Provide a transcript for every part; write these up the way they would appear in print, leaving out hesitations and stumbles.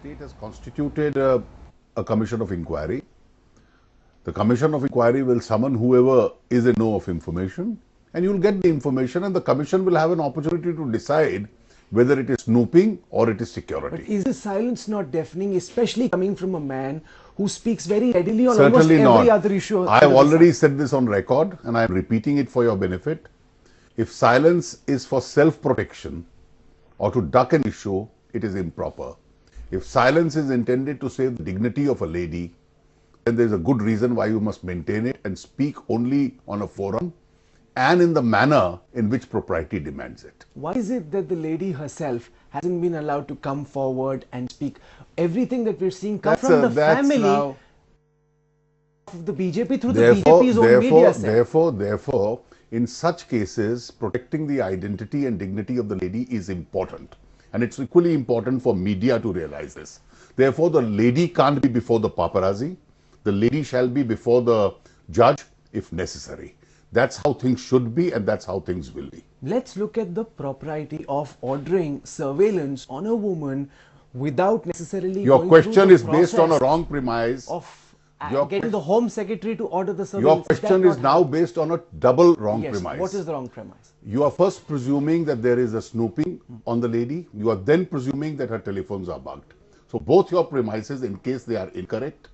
state has constituted a commission of inquiry. The commission of inquiry will summon whoever is in know of information, and you will get the information, and the commission will have an opportunity to decide whether it is snooping or it is security. But is the silence not deafening, especially coming from a man who speaks very readily on Certainly almost every not. other issue? I have already said this on record, and I am repeating it for your benefit. If silence is for self-protection or to duck an issue, it is improper. If silence is intended to save the dignity of a lady, then there is a good reason why you must maintain it and speak only on a forum and in the manner in which propriety demands it. Why is it that the lady herself hasn't been allowed to come forward and speak? Everything that we're seeing comes from the family of the BJP through the BJP's own media set. Therefore, in such cases, protecting the identity and dignity of the lady is important. And it's equally important for media to realize this. Therefore, the lady can't be before the paparazzi. The lady shall be before the judge if necessary. That's how things should be, and that's how things will be. Let's look at the propriety of ordering surveillance on a woman without necessarily Your going question through the is based on a process wrong premise. of getting the Home Secretary to order the Your surveillance. question is now based on a double wrong premise. What is the wrong premise? You are first presuming that there is a snooping on the lady. You are then presuming that her telephones are bugged. So both your premises, in case they are incorrect,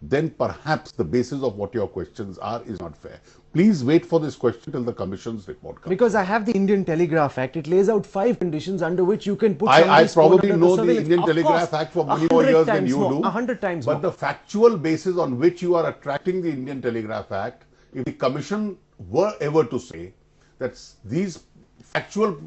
then perhaps the basis of what your questions are is not fair. Please wait for this question till the Commission's report comes. Because I have the Indian Telegraph Act. It lays out 5 conditions under which you can put I somebody's phone probably under know the the surveillance. Indian Of Telegraph course, Act for many more years than you do. 100 times more. But the factual basis on which you are attracting the Indian Telegraph Act, if the Commission were ever to say that these factual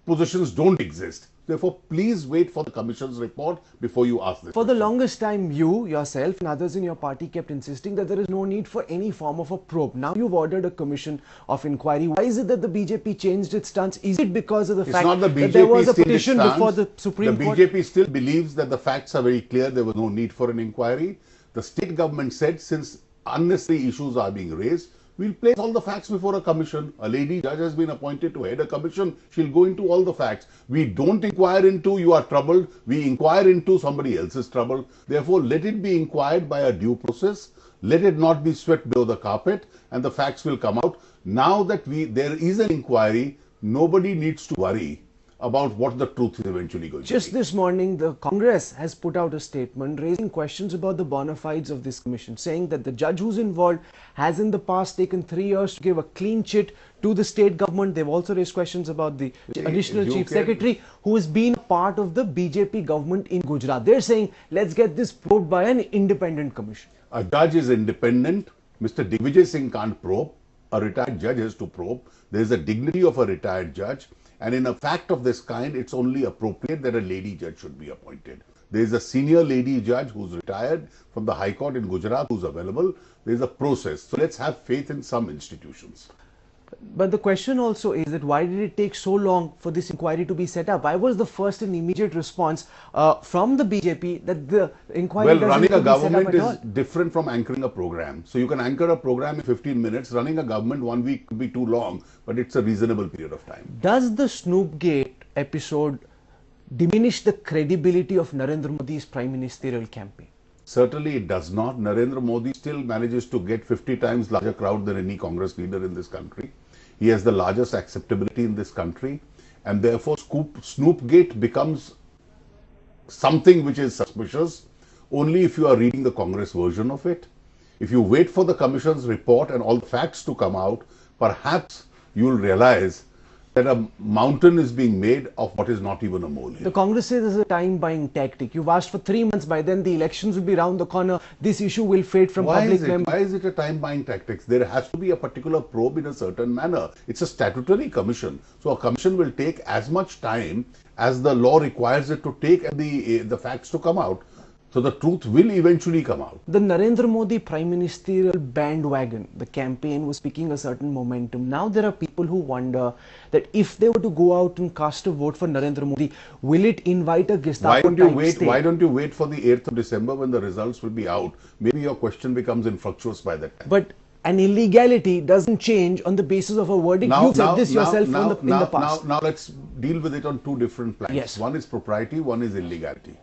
positions don't exist, therefore please wait for the Commission's report before you ask this. For the longest time, you, yourself and others in your party kept insisting that there is no need for any form of a probe. Now you've ordered a commission of inquiry. Why is it that the BJP changed its stance? Is it because of the fact that there was a petition before the Supreme Court? The BJP still believes that the facts are very clear. There was no need for an inquiry. The state government said, since unnecessary issues are being raised, we'll place all the facts before a commission. A lady judge has been appointed to head a commission. She'll go into all the facts. We don't inquire into you are troubled. We inquire into somebody else's trouble. Therefore, let it be inquired by a due process. Let it not be swept below the carpet, and the facts will come out. Now that there is an inquiry, nobody needs to worry about what the truth is eventually going to be. Just this morning, the Congress has put out a statement raising questions about the bona fides of this commission, saying that the judge who's involved has in the past taken 3 years to give a clean chit to the state government. They've also raised questions about the additional chief secretary who has been part of the BJP government in Gujarat. They're saying, let's get this probed by an independent commission. A judge is independent. Mr. Digvijay Singh can't probe. A retired judge has to probe. There is a dignity of a retired judge. And in a fact of this kind, it's only appropriate that a lady judge should be appointed. There is a senior lady judge who's retired from the High Court in Gujarat who's available. There is a process. So let's have faith in some institutions. But the question also is that why did it take so long for this inquiry to be set up? Why was the first and immediate response from the BJP that the inquiry doesn't running a government is different from anchoring a program. So you can anchor a program in 15 minutes. Running a government 1 week could be too long, but it's a reasonable period of time. Does the Snoopgate episode diminish the credibility of Narendra Modi's prime ministerial campaign? Certainly it does not. Narendra Modi still manages to get 50 times larger crowd than any Congress leader in this country. He has the largest acceptability in this country, and therefore Snoopgate becomes something which is suspicious only if you are reading the Congress version of it. If you wait for the Commission's report and all the facts to come out, perhaps you will realize that a mountain is being made of what is not even a molehill. The Congress says this is a time-buying tactic. You've asked for 3 months. By then, the elections will be round the corner. This issue will fade from public memory. Why is it a time-buying tactic? There has to be a particular probe in a certain manner. It's a statutory commission. So a commission will take as much time as the law requires it to take and the facts to come out. So the truth will eventually come out. The Narendra Modi prime ministerial bandwagon, the campaign was picking a certain momentum. Now there are people who wonder that if they were to go out and cast a vote for Narendra Modi, will it invite a Gestapo state? Why don't you wait for the 8th of December when the results will be out? Maybe your question becomes infructuous by that time. But an illegality doesn't change on the basis of a verdict. You said this yourself in the past. Now let's deal with it on 2 different plans. Yes. One is propriety, one is illegality.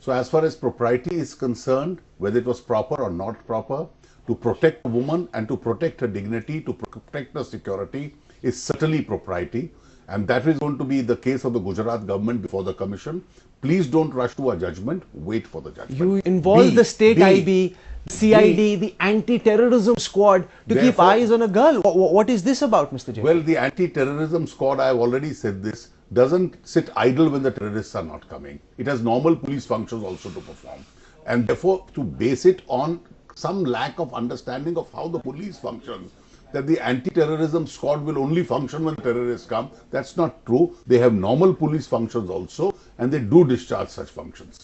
So as far as propriety is concerned, whether it was proper or not proper, to protect a woman and to protect her dignity, to protect her security is certainly propriety. And that is going to be the case of the Gujarat government before the commission. Please don't rush to a judgment. Wait for the judgment. You involve the state IB, CID, the anti-terrorism squad to keep eyes on a girl. What is this about, Mr. Jaitley? Well, the anti-terrorism squad, I have already said this, doesn't sit idle when the terrorists are not coming. It has normal police functions also to perform. And therefore, to base it on some lack of understanding of how the police functions, that the anti-terrorism squad will only function when terrorists come, that's not true. They have normal police functions also, and they do discharge such functions.